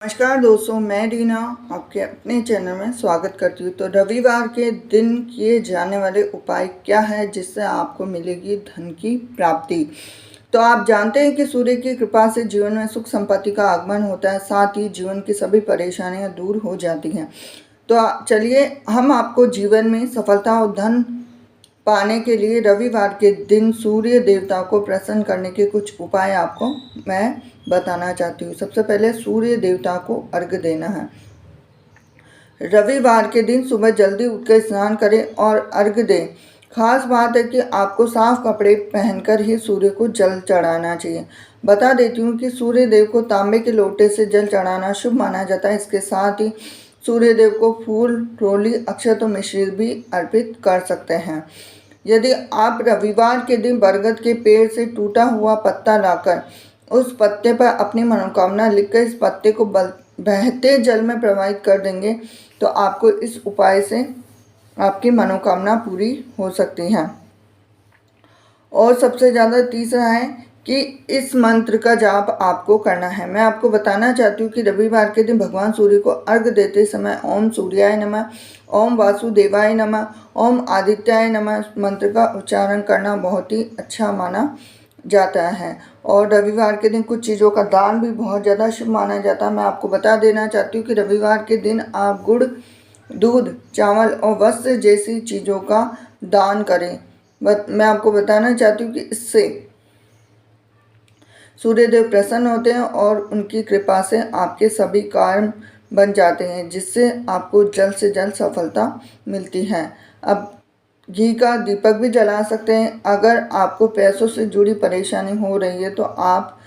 नमस्कार दोस्तों, मैं रीना आपके अपने चैनल में स्वागत करती हूँ। तो रविवार के दिन किए जाने वाले उपाय क्या है जिससे आपको मिलेगी धन की प्राप्ति। तो आप जानते हैं कि सूर्य की कृपा से जीवन में सुख संपत्ति का आगमन होता है, साथ ही जीवन की सभी परेशानियां दूर हो जाती हैं। तो चलिए हम आपको जीवन में सफलता और धन पाने के लिए रविवार के दिन सूर्य देवता को प्रसन्न करने के कुछ उपाय आपको मैं बताना चाहती हूँ। सबसे पहले सूर्य देवता को अर्घ्य देना है। रविवार के दिन सुबह जल्दी उठकर स्नान करें और अर्घ्य दें। खास बात है कि आपको साफ कपड़े पहनकर ही सूर्य को जल चढ़ाना चाहिए। बता देती हूँ कि सूर्य देव को तांबे के लोटे से जल चढ़ाना शुभ माना जाता है। इसके साथ ही सूर्य देव को फूल, रोली, अक्षत और मिश्री भी अर्पित कर सकते हैं। यदि आप रविवार के दिन बरगद के पेड़ से टूटा हुआ पत्ता लाकर उस पत्ते पर अपनी मनोकामना लिखकर इस पत्ते को बहते जल में प्रवाहित कर देंगे तो आपको इस उपाय से आपकी मनोकामना पूरी हो सकती है। और सबसे ज़्यादा तीसरा है कि इस मंत्र का जाप आपको करना है। मैं आपको बताना चाहती हूँ कि रविवार के दिन भगवान सूर्य को अर्घ्य देते समय ओम सूर्याय नमः, ओम वासुदेवाय नमः, ओम आदित्याय नमः मंत्र का उच्चारण करना बहुत ही अच्छा माना जाता है। और रविवार के दिन कुछ चीज़ों का दान भी बहुत ज़्यादा शुभ माना जाता है। मैं आपको बता देना चाहती हूँ कि रविवार के दिन आप गुड़, दूध, चावल और वस्त्र जैसी चीज़ों का दान करें। मैं आपको बताना चाहती हूँ कि इससे सूर्यदेव प्रसन्न होते हैं और उनकी कृपा से आपके सभी कार्य बन जाते हैं, जिससे आपको जल्द से जल्द सफलता मिलती है। अब घी का दीपक भी जला सकते हैं। अगर आपको पैसों से जुड़ी परेशानी हो रही है तो आप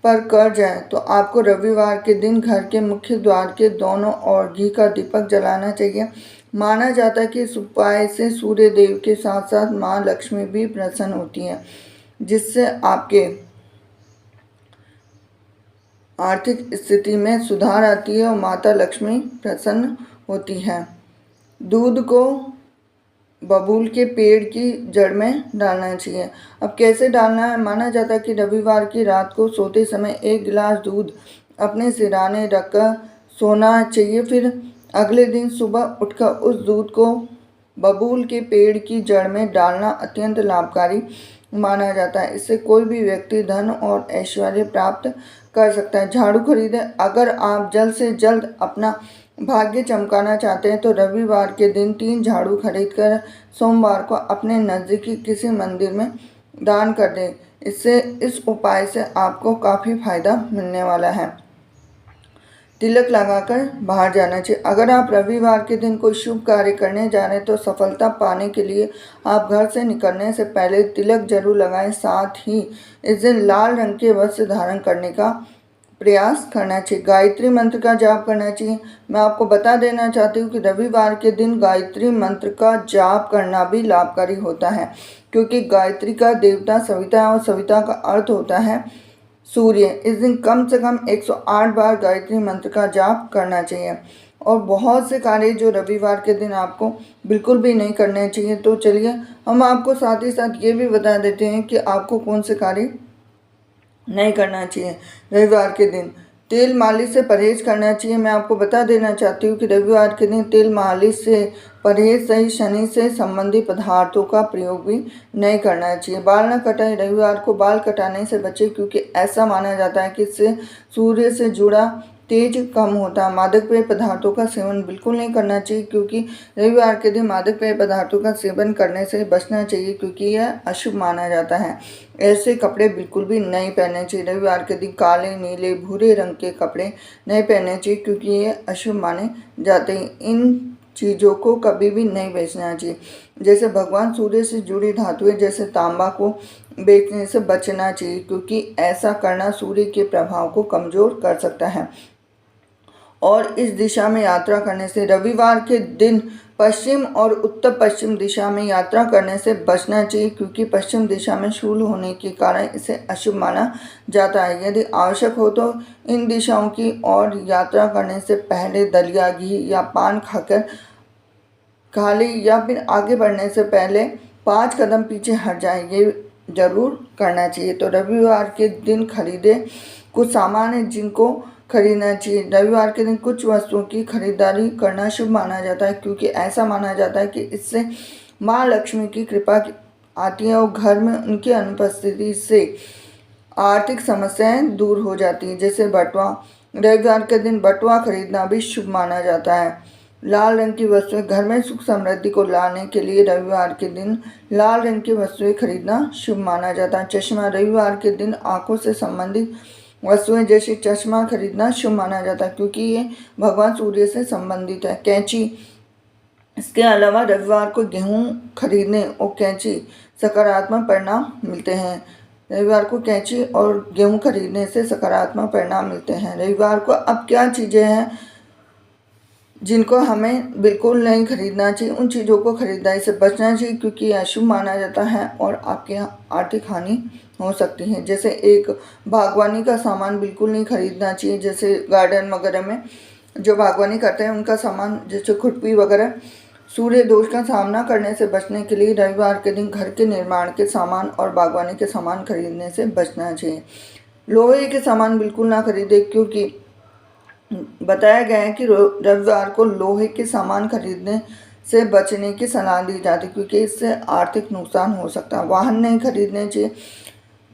पर कर्ज है तो आपको रविवार के दिन घर के मुख्य द्वार के दोनों ओर घी का दीपक जलाना चाहिए। माना जाता है कि इस उपाय से सूर्य देव के साथ साथ माँ लक्ष्मी भी प्रसन्न होती हैं, जिससे आपके आर्थिक स्थिति में सुधार आती है और माता लक्ष्मी प्रसन्न होती है। दूध को बबूल के पेड़ की जड़ में डालना चाहिए। अब कैसे डालना है? माना जाता है कि रविवार की रात को सोते समय 1 गिलास दूध अपने सिरहाने रखकर सोना चाहिए। फिर अगले दिन सुबह उठकर उस दूध को बबूल के पेड़ की जड़ में डालना अत्यंत लाभकारी माना जाता है। इससे कोई भी व्यक्ति धन और ऐश्वर्य प्राप्त कर सकता है। झाड़ू खरीदें। अगर आप जल्द से जल्द अपना भाग्य चमकाना चाहते हैं तो रविवार के दिन 3 झाड़ू खरीदकर सोमवार को अपने नज़दीकी किसी मंदिर में दान कर दें। इस उपाय से आपको काफ़ी फायदा मिलने वाला है। तिलक लगाकर बाहर जाना चाहिए। अगर आप रविवार के दिन कोई शुभ कार्य करने जा रहे हैं तो सफलता पाने के लिए आप घर से निकलने से पहले तिलक जरूर लगाएं। साथ ही इस दिन लाल रंग के वस्त्र धारण करने का प्रयास करना चाहिए। गायत्री मंत्र का जाप करना चाहिए। मैं आपको बता देना चाहती हूँ कि रविवार के दिन गायत्री मंत्र का जाप करना भी लाभकारी होता है, क्योंकि गायत्री का देवता सविता है और सविता का अर्थ होता है सूर्य। इस दिन कम से कम 108 बार गायत्री मंत्र का जाप करना चाहिए। और बहुत से कार्य जो रविवार के दिन आपको बिल्कुल भी नहीं करने चाहिए। तो चलिए हम आपको साथ ही साथ ये भी बता देते हैं कि आपको कौन से कार्य नहीं करना चाहिए रविवार के दिन। तेल मालिश से परहेज करना चाहिए। मैं आपको बता देना चाहती हूँ कि रविवार के दिन तेल मालिश से परहेज सही शनि से संबंधित पदार्थों का प्रयोग भी नहीं करना चाहिए। बाल न कटाएं। रविवार को बाल कटाने से बचें, क्योंकि ऐसा माना जाता है कि इससे सूर्य से जुड़ा तेज कम होता है। मादक पेय पदार्थों का सेवन बिल्कुल नहीं करना चाहिए, क्योंकि रविवार के दिन मादक पेय पदार्थों का सेवन करने से बचना चाहिए, क्योंकि यह अशुभ माना जाता है। ऐसे कपड़े बिल्कुल भी नहीं पहनने चाहिए। रविवार के दिन काले, नीले, भूरे रंग के कपड़े नहीं पहनने चाहिए, क्योंकि ये अशुभ माने जाते हैं। इन चीज़ों को कभी भी नहीं बेचना चाहिए। जैसे भगवान सूर्य से जुड़ी धातुएं जैसे तांबा को बेचने से बचना चाहिए, क्योंकि ऐसा करना सूर्य के प्रभाव को कमज़ोर कर सकता है। और इस दिशा में यात्रा करने से रविवार के दिन पश्चिम और उत्तर पश्चिम दिशा में यात्रा करने से बचना चाहिए, क्योंकि पश्चिम दिशा में शूल होने के कारण इसे अशुभ माना जाता है। यदि आवश्यक हो तो इन दिशाओं की ओर यात्रा करने से पहले दलिया, घी या पान खाकर खा ले, या फिर आगे बढ़ने से पहले 5 कदम पीछे हट जाए, ये जरूर करना चाहिए। तो रविवार के दिन खरीदे कुछ सामान है जिनको खरीदना चाहिए। रविवार के दिन कुछ वस्तुओं की खरीदारी करना शुभ माना जाता है, क्योंकि ऐसा माना जाता है कि इससे माँ लक्ष्मी की कृपा आती है और घर में उनकी अनुपस्थिति से आर्थिक समस्याएं दूर हो जाती हैं। जैसे बटुआ, रविवार के दिन बटुआ खरीदना भी शुभ माना जाता है। लाल रंग की वस्तुएं, घर में सुख समृद्धि को लाने के लिए रविवार के दिन लाल रंग की वस्तुएं खरीदना शुभ माना जाता है। चश्मा, रविवार के दिन आंखों से संबंधित वस्तुएं जैसे चश्मा खरीदना शुभ माना जाता है, क्योंकि ये भगवान सूर्य से संबंधित है। कैंची, इसके अलावा रविवार को गेहूं खरीदने और कैंची सकारात्मक परिणाम मिलते हैं। रविवार को कैंची और गेहूं खरीदने से सकारात्मक परिणाम मिलते हैं। रविवार को अब क्या चीज़ें हैं जिनको हमें बिल्कुल नहीं खरीदना चाहिए, उन चीज़ों को खरीदारी से बचना चाहिए, क्योंकि यह अशुभ माना जाता है और आपके आर्थिक हानि हो सकती है। जैसे एक बागवानी का सामान बिल्कुल नहीं खरीदना चाहिए, जैसे गार्डन वगैरह में जो बागवानी करते हैं उनका सामान जैसे खुरपी वगैरह। सूर्य दोष का सामना करने से बचने के लिए रविवार के दिन घर के निर्माण के सामान और बागवानी के सामान खरीदने से बचना चाहिए। लोहे के सामान बिल्कुल ना खरीदें, क्योंकि बताया गया है कि रविवार को लोहे के सामान खरीदने से बचने की सलाह दी जाती है, क्योंकि इससे आर्थिक नुकसान हो सकता है। वाहन नहीं खरीदने चाहिए।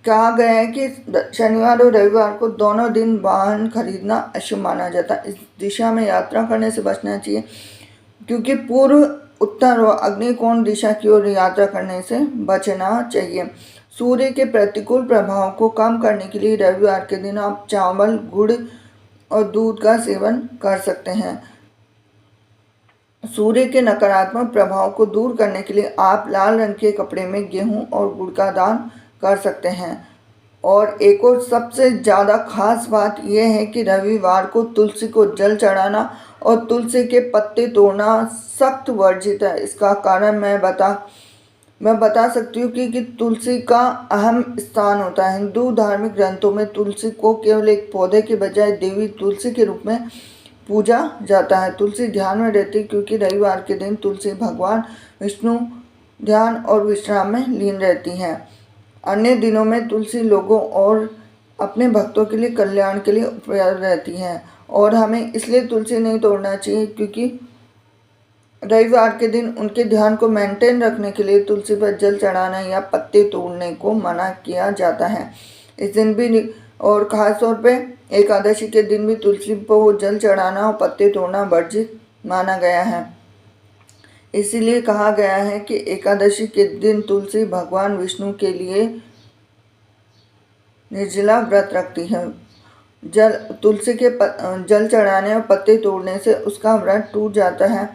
कहा गया है कि शनिवार और रविवार को दोनों दिन वाहन खरीदना अशुभ माना जाता है। इस दिशा में यात्रा करने से बचना चाहिए, क्योंकि पूर्व, उत्तर और अग्निकोण दिशा की ओर यात्रा करने से बचना चाहिए। सूर्य के प्रतिकूल प्रभाव को कम करने के लिए रविवार के दिन आप चावल, गुड़ और दूध का सेवन कर सकते हैं। सूर्य के नकारात्मक प्रभाव को दूर करने के लिए आप लाल रंग के कपड़े में गेहूं और गुड़ का दान कर सकते हैं। और एक और सबसे ज़्यादा खास बात यह है कि रविवार को तुलसी को जल चढ़ाना और तुलसी के पत्ते तोड़ना सख्त वर्जित है। इसका कारण मैं बता सकती हूँ कि तुलसी का अहम स्थान होता है। हिंदू धार्मिक ग्रंथों में तुलसी को केवल एक पौधे के बजाय देवी तुलसी के रूप में पूजा जाता है। तुलसी ध्यान में रहती है, क्योंकि रविवार के दिन तुलसी भगवान विष्णु ध्यान और विश्राम में लीन रहती हैं। अन्य दिनों में तुलसी लोगों और अपने भक्तों के लिए कल्याण के लिए उपयोग रहती हैं, और हमें इसलिए तुलसी नहीं तोड़ना चाहिए, क्योंकि रविवार के दिन उनके ध्यान को मेंटेन रखने के लिए तुलसी पर जल चढ़ाना या पत्ते तोड़ने को मना किया जाता है। इस दिन भी और ख़ास तौर पे एकादशी के दिन भी तुलसी पर जल चढ़ाना और पत्ते तोड़ना वर्जित माना गया है। इसीलिए कहा गया है कि एकादशी के दिन तुलसी भगवान विष्णु के लिए निर्जला व्रत रखती है। तुलसी के जल चढ़ाने और पत्ते तोड़ने से उसका व्रत टूट जाता है।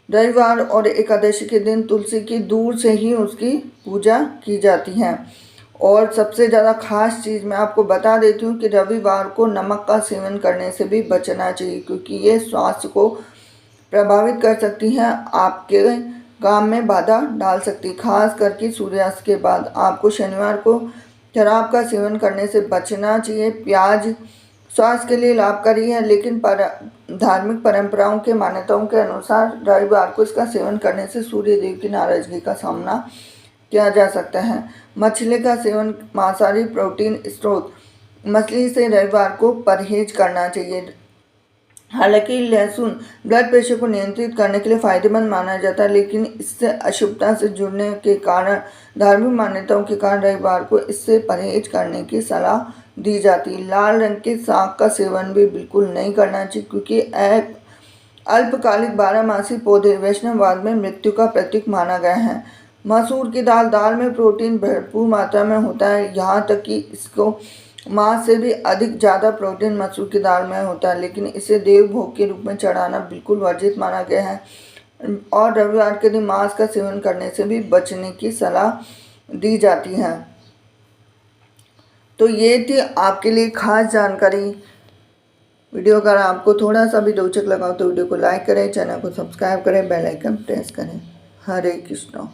रविवार और एकादशी के दिन तुलसी की दूर से ही उसकी पूजा की जाती है। और सबसे ज़्यादा खास चीज़ मैं आपको बता देती हूँ कि रविवार को नमक का सेवन करने से भी बचना चाहिए, क्योंकि ये स्वास्थ्य को प्रभावित कर सकती हैं, आपके काम में बाधा डाल सकती। खास करके सूर्यास्त के बाद आपको शनिवार को शराब का सेवन करने से बचना चाहिए। प्याज स्वास्थ्य के लिए लाभकारी है, लेकिन धार्मिक परंपराओं के मान्यताओं के अनुसार रविवार को इसका सेवन करने से सूर्य देव की नाराजगी का सामना किया जा सकता है। मछली का सेवन मांसाहारी प्रोटीन स्रोत मछली से रविवार को परहेज करना चाहिए। हालांकि लहसुन ब्लड प्रेशर को नियंत्रित करने के लिए फायदेमंद माना जाता है, लेकिन इससे अशुभता से जुड़ने के कारण, धार्मिक मान्यताओं के कारण रविवार को इससे परहेज करने की सलाह दी जाती है। लाल रंग के साग का सेवन भी बिल्कुल नहीं करना चाहिए, क्योंकि अल्पकालिक बारहमासी पौधे वैष्णववाद में मृत्यु का प्रतीक माना गया है। मसूर की दाल में प्रोटीन भरपूर मात्रा में होता है, यहाँ तक कि इसको मांस से भी अधिक ज़्यादा प्रोटीन मसूर की दाल में होता है, लेकिन इसे देव भोग के रूप में चढ़ाना बिल्कुल वर्जित माना गया है। और रविवार के दिन मांस का सेवन करने से भी बचने की सलाह दी जाती है। तो ये थी आपके लिए खास जानकारी। वीडियो अगर आपको थोड़ा सा भी रोचक लगा तो वीडियो को लाइक करें, चैनल को सब्सक्राइब करें, बेल आइकन प्रेस करें। हरे कृष्णा।